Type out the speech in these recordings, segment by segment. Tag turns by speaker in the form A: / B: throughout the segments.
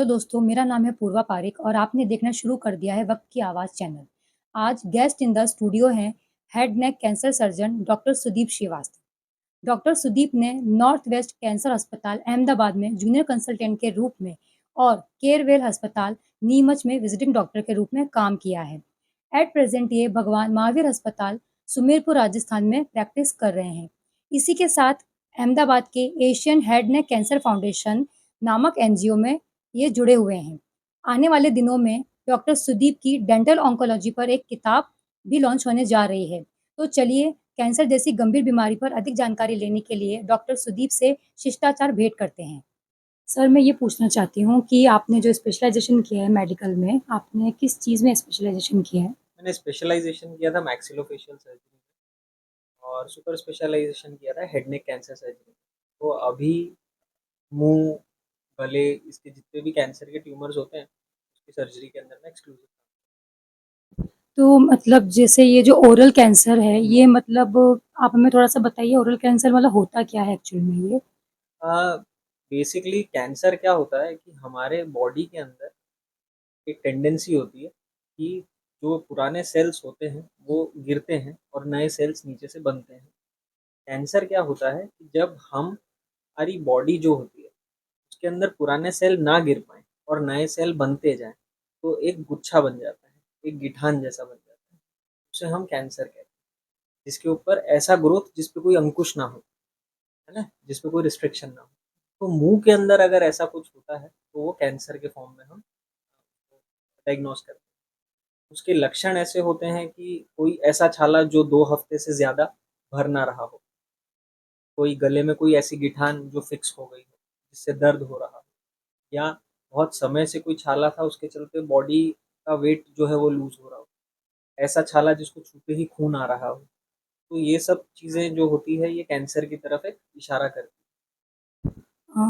A: दोस्तों, मेरा नाम है पूर्वा पारिक और आपने देखना शुरू कर दिया है वक्त की आवाज़ चैनल। आज गेस्ट इन द स्टूडियो हैं head neck cancer surgeon doctor Sudeep Srivastava. Doctor Sudeep ने नॉर्थ वेस्ट कैंसर अस्पताल अहमदाबाद में जूनियर कंसल्टेंट के रूप में और केयरवेल अस्पताल नीमच में विजिटिंग डॉक्टर के रूप में काम किया है। एट प्रेजेंट ये भगवान महावीर अस्पताल सुमेरपुर राजस्थान में प्रैक्टिस कर रहे हैं। इसी के साथ अहमदाबाद के Asian head neck cancer foundation नामक एनजीओ में ये जुड़े हुए हैं। आने वाले दिनों में डॉक्टर सुदीप की डेंटल ऑन्कोलॉजी पर एक किताब भी लॉन्च होने जा रही है। तो चलिए कैंसर जैसी गंभीर बीमारी पर अधिक जानकारी लेने के लिए डॉक्टर सुदीप से शिष्टाचार भेंट करते हैं। सर, मैं ये पूछना चाहती हूँ कि आपने जो स्पेशलाइजेशन किया है मेडिकल में, आपने किस चीज़ में स्पेशलाइजेशन किया है?
B: मैंने स्पेशलाइजेशन किया था मैक्सिलोफेशियल सर्जरी और सुपर स्पेशलाइजेशन किया था हेड नेक कैंसर सर्जरी। तो अभी मुंह, गले, इसके जितने भी कैंसर के ट्यूमर्स होते हैं उसकी सर्जरी के अंदर मैं एक्सक्लूसिव
A: तो मतलब जैसे ये जो ओरल कैंसर है, ये मतलब आप हमें थोड़ा-सा बताइए ओरल कैंसर मतलब होता क्या है एक्चुअल में ये?
B: था। बेसिकली कैंसर क्या होता है कि हमारे बॉडी के अंदर एक टेंडेंसी होती है कि जो पुराने सेल्स होते हैं वो गिरते हैं और नए सेल्स नीचे से बनते हैं। कैंसर क्या होता है कि जब हमारी बॉडी जो होती है उसके अंदर पुराने सेल ना गिर पाएँ और नए सेल बनते जाएँ, तो एक गुच्छा बन जाता है, एक गिठान जैसा बन जाता है। उसे हम कैंसर कहते हैं, जिसके ऊपर ऐसा ग्रोथ जिस पे कोई अंकुश ना हो, है ना? जिस पे कोई रिस्ट्रिक्शन ना हो। तो मुँह के अंदर अगर ऐसा कुछ होता है, तो वो कैंसर के फॉर्म में हम डायग्नोस करते हैं। उसके लक्षण ऐसे होते हैं कि कोई ऐसा छाला जो 2 हफ्ते से ज़्यादा भर ना रहा हो, कोई गले में कोई ऐसी गिठान जो फिक्स हो गई हो, जिससे दर्द हो रहा हो, या बहुत समय से कोई छाला था उसके चलते बॉडी का वेट जो है वो लूज़ हो रहा हो, ऐसा छाला जिसको छूते ही खून आ रहा हो। तो ये सब चीज़ें जो होती है ये कैंसर की तरफ एक इशारा करती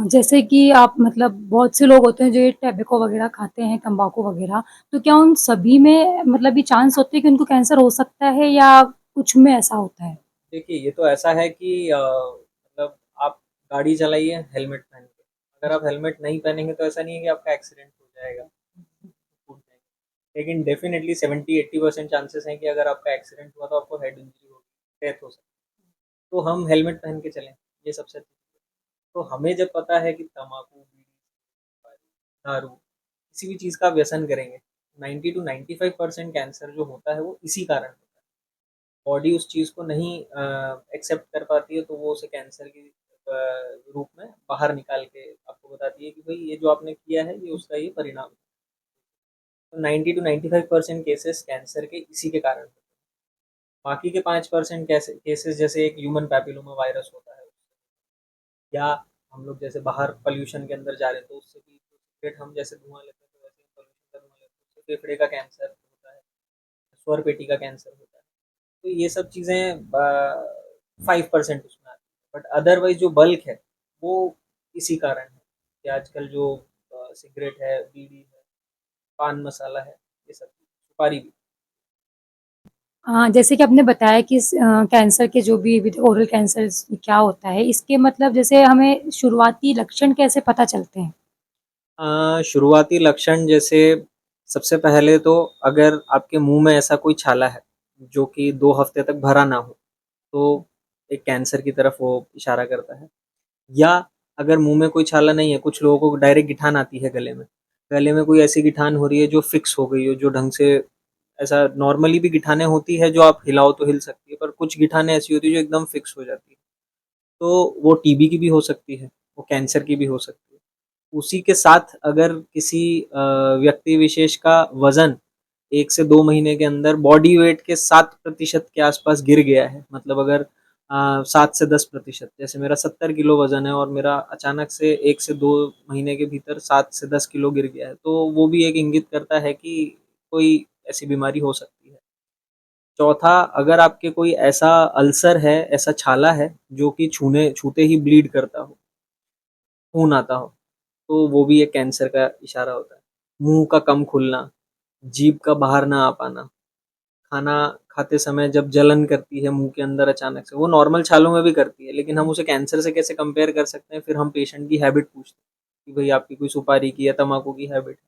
A: जैसे कि आप मतलब बहुत से लोग होते हैं जो ये टैबेको वगैरह खाते हैं, तम्बाकू वगैरह, तो क्या उन सभी में मतलब ये चांस होते हैं कि उनको कैंसर हो सकता है या कुछ में ऐसा होता है?
B: है। देखिए ये तो ऐसा है कि मतलब आप गाड़ी चलाइए हेलमेट पहन के। अगर आप हेलमेट नहीं पहनेंगे तो ऐसा नहीं है कि आपका एक्सीडेंट हो जाएगा, फूट जाएँगे। लेकिन डेफ़िनेटली 70-80% चांसेस हैं कि अगर आपका एक्सीडेंट हुआ तो आपको हेड इंजरी होगी, डेथ हो सकती है। तो हम हेलमेट पहन के चलें, ये सबसे अच्छी चीज़ है। तो हमें जब पता है कि तम्बाकू, बीड़ी, दारू, किसी भी चीज़ का व्यसन करेंगे, 90 टू 95% कैंसर जो होता है वो इसी कारण होता है। बॉडी उस चीज़ को नहीं एक्सेप्ट कर पाती है, तो वो उसे कैंसर की रूप में बाहर निकाल के आपको बताती है कि भाई ये जो आपने किया है ये उसका ये परिणाम है। तो 90 टू 95% केसेस कैंसर के इसी के कारण होते हैं। बाकी के 5% केसेस जैसे एक ह्यूमन पैपिलोमा वायरस होता है, या हम लोग जैसे बाहर पॉल्यूशन के अंदर जा रहे हैं तो उससे भी सिगरेट हम जैसे धुआं लेते हैं तो वैसे ही पॉल्यूशन का धुआं लेते हैं, उससे फेफड़े का कैंसर होता है, स्वर पेटी का कैंसर होता है। तो ये सब चीज़ें 5% उसमें आती है, बट अदरवाइज जो बल्क है वो इसी कारण है कि आजकल जो सिगरेट है, बीड़ी है, पान मसाला है, ये सब सुपारी भी।
A: जैसे कि आपने बताया कि कैंसर के जो भी विद ओरल कैंसर क्या होता है, इसके मतलब जैसे हमें शुरुआती लक्षण कैसे पता चलते हैं?
B: शुरुआती लक्षण जैसे सबसे पहले तो अगर आपके मुंह में ऐसा कोई छाला है जो कि 2 हफ्ते तक भरा ना हो, तो एक कैंसर की तरफ वो इशारा करता है। या अगर मुंह में कोई छाला नहीं है, कुछ लोगों को डायरेक्ट गिठान आती है गले में कोई ऐसी गिठान हो रही है जो फिक्स हो गई हो, जो ढंग से, ऐसा नॉर्मली भी गिठानें होती है जो आप हिलाओ तो हिल सकती है, पर कुछ गिठानें ऐसी होती है जो एकदम फिक्स हो जाती है, तो वो टीबी की भी हो सकती है, वो कैंसर की भी हो सकती है। उसी के साथ अगर किसी व्यक्ति विशेष का वज़न 1 से 2 महीने के अंदर बॉडी वेट के 7% के आसपास गिर गया है, मतलब अगर 7 से 10%, जैसे मेरा 70 किलो वज़न है और मेरा अचानक से 1 से 2 महीने के भीतर 7 से 10 किलो गिर गया है, तो वो भी एक इंगित करता है कि कोई ऐसी बीमारी हो सकती है। चौथा, अगर आपके कोई ऐसा अल्सर है, ऐसा छाला है जो कि छूते ही ब्लीड करता हो, खून आता हो, तो वो भी एक कैंसर का इशारा होता है। मुँह का कम खुलना, जीभ का बाहर ना आ पाना, खाना खाते समय जब जलन करती है मुँह के अंदर अचानक से, वो नॉर्मल छालों में भी करती है, लेकिन हम उसे कैंसर से कैसे कंपेयर कर सकते हैं, फिर हम पेशेंट की हैबिट पूछते हैं। कि भाई आपकी कोई सुपारी की या तम्बाकू की हैबिट है।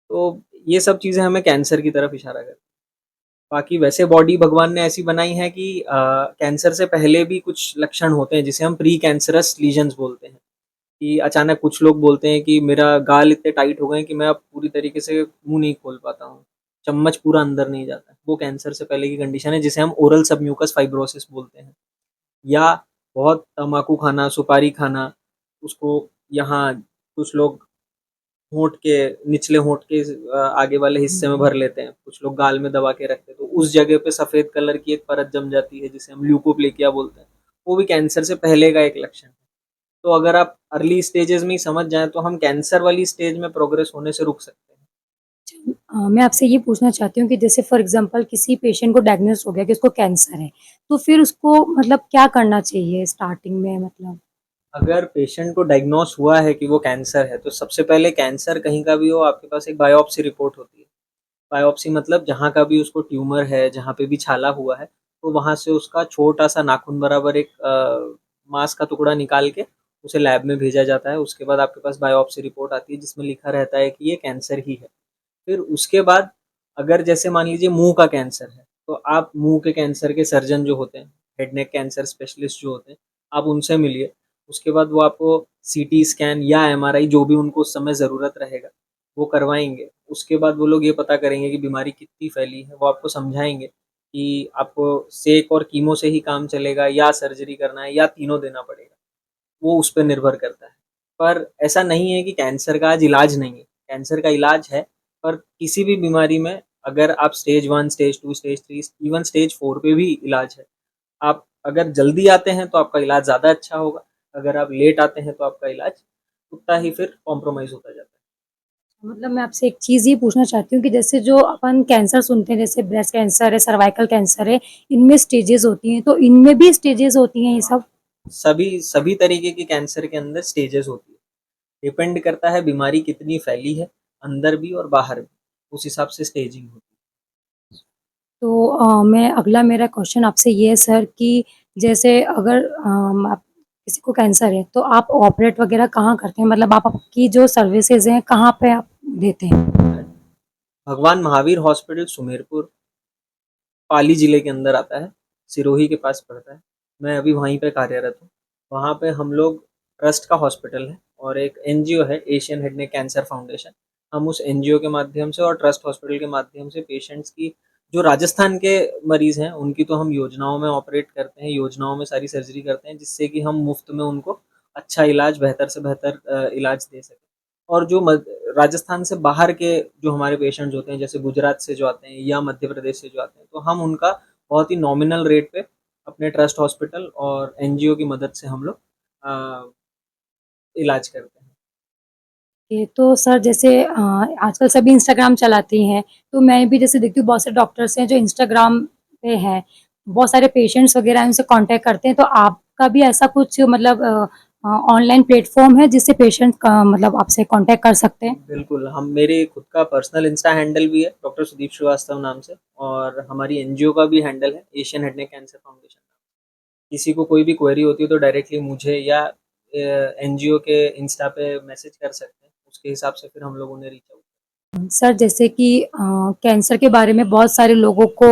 B: तो ये सब चीज़ें हमें कैंसर की तरफ इशारा करती हैं। बाकी वैसे बॉडी भगवान ने ऐसी बनाई है कि कैंसर से पहले भी कुछ लक्षण होते हैं जिसे हम प्री कैंसरस लीजन्स बोलते हैं, कि अचानक कुछ लोग बोलते हैं कि मेरा गाल इतने टाइट हो गए हैं कि मैं अब पूरी तरीके से मुँह नहीं खोल पाता हूँ, चम्मच पूरा अंदर नहीं जाता है। वो कैंसर से पहले की कंडीशन है जिसे हम ओरल सबम्यूकस फाइब्रोसिस बोलते हैं। या बहुत तम्बाकू खाना, सुपारी खाना, उसको यहाँ कुछ लोग होंठ के निचले होंठ के आगे वाले हिस्से में भर लेते हैं, कुछ लोग गाल में दबा के रखते हैं, तो उस जगह पे सफ़ेद कलर की एक परत जम जाती है जिसे हम ल्यूकोप्लेकिया बोलते हैं। वो भी कैंसर से पहले का एक लक्षण है। तो अगर आप अर्ली स्टेजेस में ही समझ जाएँ तो हम कैंसर वाली स्टेज में प्रोग्रेस होने से रुक सकते हैं।
A: मैं आपसे ये पूछना चाहती हूँ कि जैसे फॉर एग्ज़ाम्पल किसी पेशेंट को डायग्नोस हो गया कि उसको कैंसर है, तो फिर उसको मतलब क्या करना चाहिए स्टार्टिंग में मतलब?
B: अगर पेशेंट को डायग्नोस हुआ है कि वो कैंसर है, तो सबसे पहले कैंसर कहीं का भी हो, आपके पास एक बायोप्सी रिपोर्ट होती है। बायोप्सी मतलब जहाँ का भी उसको ट्यूमर है, जहाँ पे भी छाला हुआ है, तो वहाँ से उसका छोटा-सा नाखून बराबर एक मांस का टुकड़ा निकाल के उसे लैब में भेजा जाता है। उसके बाद आपके पास बायोप्सी रिपोर्ट आती है जिसमें लिखा रहता है कि ये कैंसर ही है। फिर उसके बाद अगर जैसे मान लीजिए मुँह का कैंसर है, तो आप मुँह के कैंसर के सर्जन जो होते हैं, हेड नेक कैंसर स्पेशलिस्ट जो होते हैं, आप उनसे मिलिए। उसके बाद वो आपको सीटी स्कैन या एमआरआई जो भी उनको उस समय ज़रूरत रहेगा, वो करवाएँगे। उसके बाद वो लोग ये पता करेंगे कि बीमारी कितनी फैली है, वो आपको समझाएँगे कि आपको सेक और कीमो से ही काम चलेगा या सर्जरी करना है या तीनों देना पड़ेगा। वो उस पे निर्भर करता है। पर ऐसा नहीं है कि कैंसर का आज इलाज नहीं है, कैंसर का इलाज है, पर किसी भी बीमारी में अगर आप stage 1, stage 2, stage 3 even stage 4 पे भी इलाज है। आप अगर जल्दी आते हैं तो आपका इलाज ज़्यादा अच्छा होगा, अगर आप लेट आते हैं तो आपका इलाज उतना ही फिर कॉम्प्रोमाइज़ होता जाता है।
A: मतलब मैं आपसे एक चीज़ ये पूछना चाहती हूँ कि जैसे जो अपन कैंसर सुनते हैं, जैसे ब्रेस्ट कैंसर है, सर्वाइकल कैंसर है, इनमें स्टेजेज़ होती हैं, तो इनमें भी स्टेजेज़ होती हैं ये सब?
B: सभी सभी तरीके की कैंसर के अंदर स्टेजेस होती है। डिपेंड करता है बीमारी कितनी फैली है, अंदर भी और बाहर भी, उस हिसाब से स्टेजिंग होती है।
A: तो मैं अगला मेरा क्वेश्चन आपसे ये है सर कि जैसे अगर आप किसी को कैंसर है, तो आप ऑपरेट वगैरह कहाँ करते हैं? मतलब आप आपकी जो सर्विसेज़ हैं, कहाँ पे आप देते हैं?
B: भगवान महावीर हॉस्पिटल सुमेरपुर पाली ज़िले के अंदर आता है, सिरोही के पास पड़ता है। मैं अभी वहीं पे कार्यरत हूँ। वहाँ पे हम लोग ट्रस्ट का हॉस्पिटल है और एक एनजीओ है Asian head neck cancer foundation. हम उस एनजीओ के माध्यम से और ट्रस्ट हॉस्पिटल के माध्यम से पेशेंट्स की जो राजस्थान के मरीज़ हैं, उनकी तो हम योजनाओं में ऑपरेट करते हैं, योजनाओं में सारी सर्जरी करते हैं जिससे कि हम मुफ़्त में उनको अच्छा इलाज, बेहतर से बेहतर इलाज दे सकें। और जो राजस्थान से बाहर के जो हमारे पेशेंट्स होते हैं, जैसे गुजरात से जो आते हैं या मध्य प्रदेश से जो आते हैं, तो हम उनका बहुत ही नॉमिनल रेट पे अपने ट्रस्ट हॉस्पिटल और एनजीओ की मदद से हम लोग इलाज करते हैं।
A: ये तो सर जैसे आजकल सभी इंस्टाग्राम चलाती हैं, तो मैं भी जैसे देखती हूँ बहुत से डॉक्टर्स हैं जो इंस्टाग्राम पे हैं, बहुत सारे पेशेंट्स वगैरह उनसे कॉन्टैक्ट करते हैं, तो आपका भी ऐसा कुछ मतलब ऑनलाइन प्लेटफ़ॉर्म है जिससे पेशेंट का मतलब आपसे कॉन्टैक्ट कर सकते हैं?
B: बिल्कुल, हम मेरे खुद का पर्सनल इंस्टा हैंडल भी है, डॉक्टर सुदीप श्रीवास्तव नाम से, और हमारी एनजीओ का भी हैंडल है, Asian head neck cancer foundation. किसी को कोई भी क्वेरी होती है तो डायरेक्टली मुझे या एनजीओ के इंस्टा पे मैसेज कर सकते हैं, उसके हिसाब से फिर हम लोग उन्हें रीच आउट।
A: सर जैसे कि कैंसर के बारे में बहुत सारे लोगों को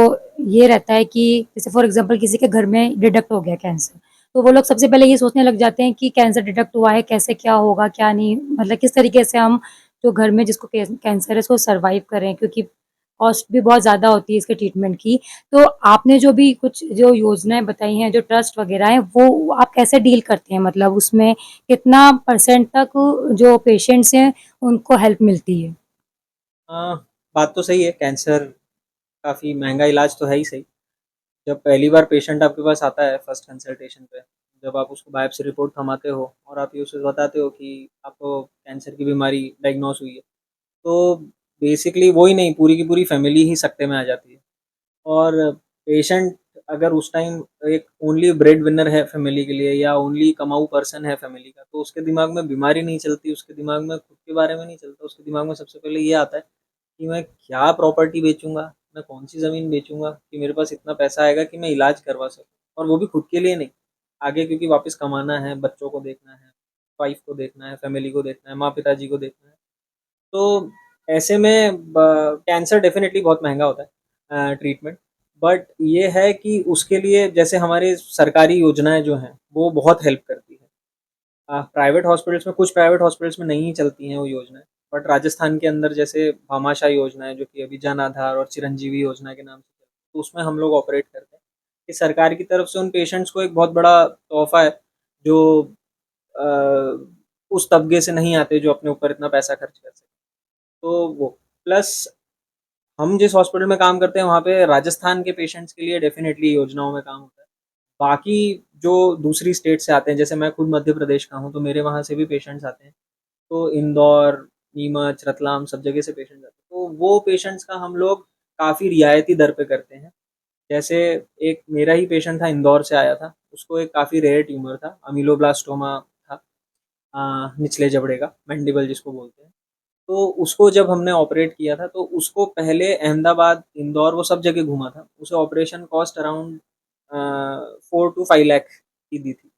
A: ये रहता है कि जैसे फॉर एग्जांपल किसी के घर में डिटेक्ट हो गया कैंसर, तो वो लोग सबसे पहले ये सोचने लग जाते हैं कि कैंसर डिटेक्ट हुआ है, कैसे क्या होगा, क्या नहीं, मतलब किस तरीके से हम जो घर में जिसको कैंसर है उसको सर्वाइव करें, क्योंकि कॉस्ट भी बहुत ज़्यादा होती है इसके ट्रीटमेंट की। तो आपने जो भी कुछ जो योजनाएँ बताई हैं, जो ट्रस्ट वगैरह हैं, वो आप कैसे डील करते हैं? मतलब उसमें कितना परसेंट तक जो पेशेंट्स हैं, उनको हेल्प मिलती है?
B: बात तो सही है, कैंसर काफ़ी महँगा इलाज तो है ही सही। जब पहली बार पेशेंट आपके पास आता है फर्स्ट कंसल्टेशन पे, जब आप उसको बायोप्सी रिपोर्ट थमाते हो और आप ये उसे बताते हो कि आपको कैंसर की बीमारी डायग्नोस हुई है, तो बेसिकली वो ही नहीं, पूरी की पूरी फैमिली ही सकते में आ जाती है। और पेशेंट अगर उस टाइम एक ओनली ब्रेड विनर है फैमिली के लिए या ओनली कमाऊ पर्सन है फैमिली का, तो उसके दिमाग में बीमारी नहीं चलती, उसके दिमाग में खुद के बारे में नहीं चलता, उसके दिमाग में सबसे पहले ये आता है कि मैं क्या प्रॉपर्टी बेचूँगा, मैं कौन-सी ज़मीन बेचूँगा कि मेरे पास इतना पैसा आएगा कि मैं इलाज करवा सकूँ, और वो भी खुद के लिए नहीं, आगे क्योंकि वापस कमाना है, बच्चों को देखना है। वाइफ को देखना है, फैमिली को देखना है, माँ पिताजी को देखना है। तो ऐसे में कैंसर डेफिनेटली बहुत महंगा होता है ट्रीटमेंट। बट ये है कि उसके लिए जैसे हमारी सरकारी योजनाएं जो हैं वो बहुत हेल्प करती है। प्राइवेट हॉस्पिटल्स में, कुछ प्राइवेट हॉस्पिटल्स में नहीं चलती हैं वो योजनाएं, बट राजस्थान के अंदर जैसे भामाशाह योजना है जो कि अभी जन आधार और चिरंजीवी योजना के नाम से चलती है, तो उसमें हम लोग ऑपरेट करते हैं कि सरकार की तरफ से उन पेशेंट्स को एक बहुत बड़ा तोहफा है जो उस तबके से नहीं आते जो अपने ऊपर इतना पैसा खर्च कर सके। तो वो प्लस हम जिस हॉस्पिटल में काम करते हैं वहाँ पे राजस्थान के पेशेंट्स के लिए डेफिनेटली योजनाओं में काम होता है। बाकी जो दूसरी स्टेट से आते हैं, जैसे मैं खुद मध्य प्रदेश का हूँ, तो मेरे वहाँ से भी पेशेंट्स आते हैं। तो इंदौर, नीमच, रतलाम सब जगह से पेशेंट्स आते हैं। तो वो पेशेंट्स का हम लोग काफ़ी रियायती दर पे करते हैं। जैसे एक मेरा ही पेशेंट था, इंदौर से आया था, उसको एक काफ़ी रेयर ट्यूमर था, अमीलोब्लास्टोमा था, निचले जबड़े का, मैंडिबल जिसको बोलते हैं। तो उसको जब हमने ऑपरेट किया था तो उसको पहले अहमदाबाद, इंदौर वो सब जगह घूमा था। उसे operation cost around 4 to 5 lakh की दी थी।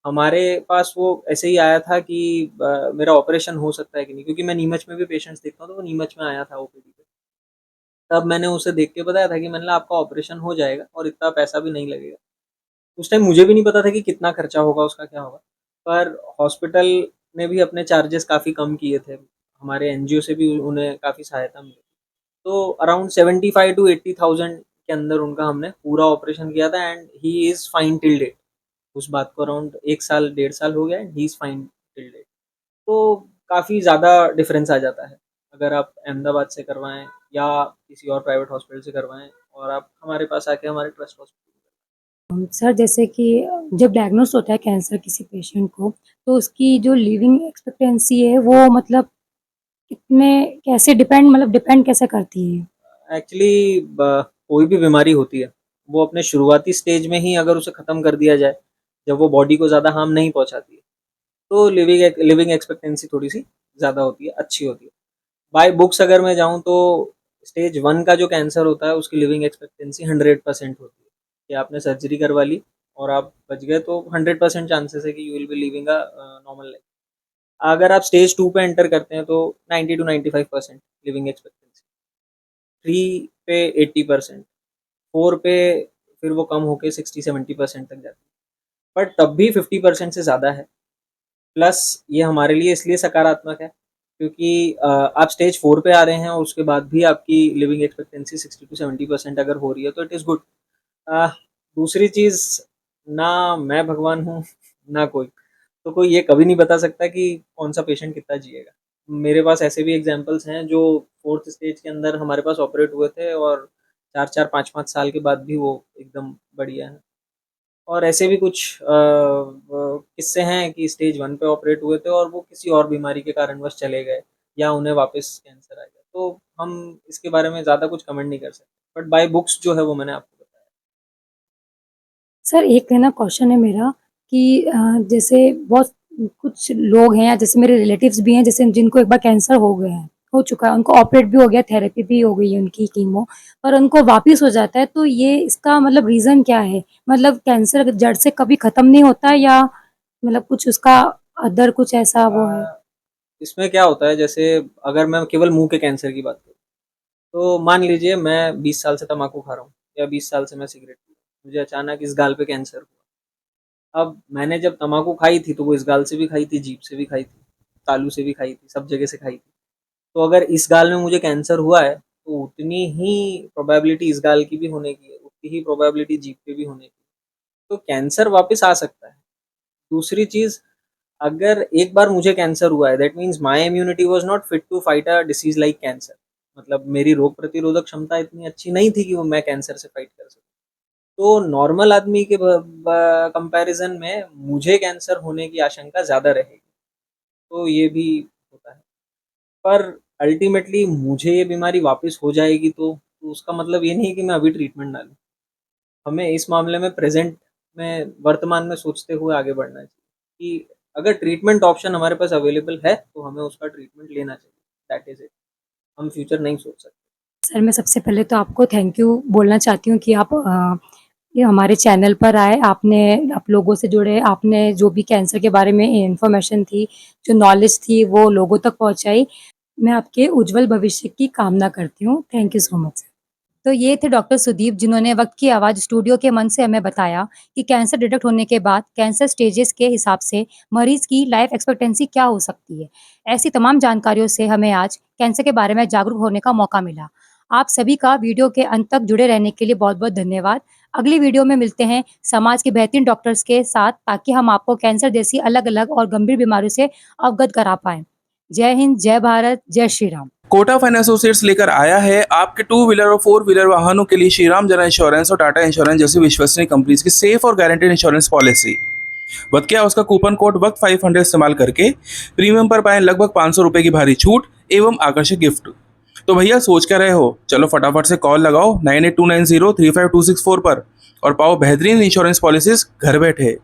B: हमारे पास वो ऐसे ही आया था कि मेरा ऑपरेशन हो सकता है कि नहीं, क्योंकि मैं नीमच में भी पेशेंट्स देखता हूँ, तो वो नीमच में आया था ओपीडी पे। तब मैंने उसे देख के बताया था कि मैंने कहा आपका ऑपरेशन हो जाएगा और इतना पैसा भी नहीं लगेगा। उस टाइम मुझे भी नहीं पता था कि कितना खर्चा होगा, उसका क्या होगा, पर हॉस्पिटल ने भी अपने चार्जेस काफ़ी कम किए थे। हमारे एनजीओ से भी उन्हें काफ़ी सहायता मिली। तो अराउंड 75 to 80,000 के अंदर उनका हमने पूरा ऑपरेशन किया था, and he is fine till date. उस बात को अराउंड 1 साल 1.5 साल हो गया है, he is fine till date. तो काफ़ी ज़्यादा डिफरेंस आ जाता है अगर आप अहमदाबाद से करवाएं या किसी और प्राइवेट हॉस्पिटल से करवाएं, और आप हमारे पास आके हमारे ट्रस्ट हॉस्पिटल।
A: सर जैसे कि जब डायग्नोस होता है कैंसर किसी पेशेंट को, तो उसकी जो लिविंग एक्सपेक्टेंसी है वो मतलब कितने कैसे डिपेंड मतलब डिपेंड कैसे करती है?
B: एक्चुअली कोई भी बीमारी होती है, वो अपने शुरुआती स्टेज में ही अगर उसे ख़त्म कर दिया जाए, जब वो बॉडी को ज़्यादा हार्म नहीं पहुंचाती है, तो लिविंग एक्सपेक्टेंसी थोड़ी सी ज़्यादा होती है, अच्छी होती है। बाय बुक्स अगर मैं जाऊँ तो स्टेज 1 का जो कैंसर होता है उसकी लिविंग एक्सपेक्टेंसी 100% होती है कि आपने सर्जरी करवा ली और आप बच गए, तो 100% चांसेस है कि you will be living a normal life. अगर आप स्टेज 2 पे एंटर करते हैं तो 90 to 95% लिविंग एक्सपेक्टेंसी, 3 पे 80%, 4 पे फिर वो कम होके 60-70% तक जाती है, बट तब भी 50% से ज़्यादा है। प्लस ये हमारे लिए इसलिए सकारात्मक है क्योंकि आप स्टेज 4 पे आ रहे हैं और उसके बाद भी आपकी लिविंग एक्सपेक्टेंसी 60 to 70% अगर हो रही है, तो इट इज़ गुड। दूसरी चीज़, ना मैं भगवान हूँ ना कोई, तो कोई ये कभी नहीं बता सकता कि कौन सा पेशेंट कितना जिएगा। मेरे पास ऐसे भी एग्जांपल्स हैं जो 4th स्टेज के अंदर हमारे पास ऑपरेट हुए थे और 4-4 5-5 साल के बाद भी वो एकदम बढ़िया है। और ऐसे भी कुछ किस्से हैं कि स्टेज 1 पे ऑपरेट हुए थे और वो किसी और बीमारी के कारणवश चले गए या उन्हें वापस कैंसर आ गया। तो हम इसके बारे में ज़्यादा कुछ कमेंट नहीं कर सकते, बट बाय बुक्स जो है वो मैंने आपको बताया।
A: सर एक है ना क्वेश्चन है मेरा कि जैसे बहुत कुछ लोग हैं या जैसे मेरे रिलेटिव्स भी हैं जैसे जिनको एक बार कैंसर हो गया है, हो चुका है, उनको ऑपरेट भी हो गया, थेरेपी भी हो गई है उनकी कीमो, पर उनको वापिस हो जाता है, तो ये इसका मतलब रीज़न क्या है? मतलब कैंसर जड़ से कभी खत्म नहीं होता या मतलब कुछ उसका अदर कुछ ऐसा वो है?
B: इसमें क्या होता है, जैसे अगर मैं केवल मुंह के कैंसर की बात करूँ, तो मान लीजिए मैं 20 साल से तम्बाकू खा रहा हूँ या 20 साल से मैं सिगरेट पी रहा हूँ, मुझे अचानक इस गाल पे कैंसर हुआ। अब मैंने जब तम्बाकू खाई थी तो वो इस गाल से भी खाई थी, जीभ से भी खाई थी, तालू से भी खाई थी, सब जगह से खाई थी। तो अगर इस गाल में मुझे कैंसर हुआ है तो उतनी ही प्रोबेबिलिटी इस गाल की भी होने की है, उतनी ही प्रोबेबिलिटी जीभ पे भी होने की है। तो कैंसर वापस आ सकता है। दूसरी चीज़, अगर एक बार मुझे कैंसर हुआ है that means my immunity was not fit to fight a disease like cancer. मतलब मेरी रोग प्रतिरोधक क्षमता इतनी अच्छी नहीं थी कि वो मैं कैंसर से फाइट कर सकूँ। तो नॉर्मल आदमी के कंपैरिजन में मुझे कैंसर होने की आशंका ज़्यादा रहेगी। तो ये भी होता है। पर अल्टीमेटली मुझे ये बीमारी वापस हो जाएगी तो उसका मतलब ये नहीं है कि मैं अभी ट्रीटमेंट ना लूँ। हमें इस मामले में प्रेज़ेंट में, वर्तमान में सोचते हुए आगे बढ़ना चाहिए कि अगर ट्रीटमेंट ऑप्शन हमारे पास अवेलेबल है, तो हमें उसका ट्रीटमेंट लेना चाहिए। That is it. हम फ्यूचर नहीं सोच सकते।
A: सर मैं सबसे पहले तो आपको थैंक यू बोलना चाहती हूँ कि आप ये हमारे चैनल पर आए, आपने आप लोगों से जुड़े, आपने जो भी कैंसर के बारे में इन्फॉर्मेशन थी, जो नॉलेज थी, वो लोगों तक पहुँचाई। मैं आपके उज्जवल भविष्य की कामना करती हूँ। Thank you so much. तो ये थे डॉक्टर सुदीप, जिन्होंने वक्त की आवाज़ स्टूडियो के मन से हमें बताया कि कैंसर डिटेक्ट होने के बाद कैंसर स्टेजेस के हिसाब से मरीज की लाइफ एक्सपेक्टेंसी क्या हो सकती है। ऐसी तमाम जानकारियों से हमें आज कैंसर के बारे में जागरूक होने का मौका मिला। आप सभी का वीडियो के अंत तक जुड़े रहने के लिए बहुत बहुत धन्यवाद। अगली वीडियो में मिलते हैं समाज के बेहतरीन डॉक्टर्स के साथ, ताकि हम आपको कैंसर जैसी अलग अलग और गंभीर बीमारियों से अवगत करा पाएं। जय हिंद, जय भारत, जय श्री राम।
C: कोटा फाइन एसोसिएट्स लेकर आया है आपके 2 व्हीलर और 4 व्हीलर वाहनों के लिए श्रीराम जनरल इंश्योरेंस और टाटा इंश्योरेंस जैसी विश्वसनीय कंपनीज की सेफ और गारंटेड इंश्योरेंस पॉलिसी। वक्त क्या उसका कूपन कोड वक्त 500 इस्तेमाल करके प्रीमियम पर पाएं लगभग 500 रुपए की भारी छूट एवं आकर्षक गिफ्ट। तो भैया सोच क्या रहे हो, चलो फटाफट से कॉल लगाओ 9829035264 पर और पाओ बेहतरीन इंश्योरेंस पॉलिसीज घर बैठे।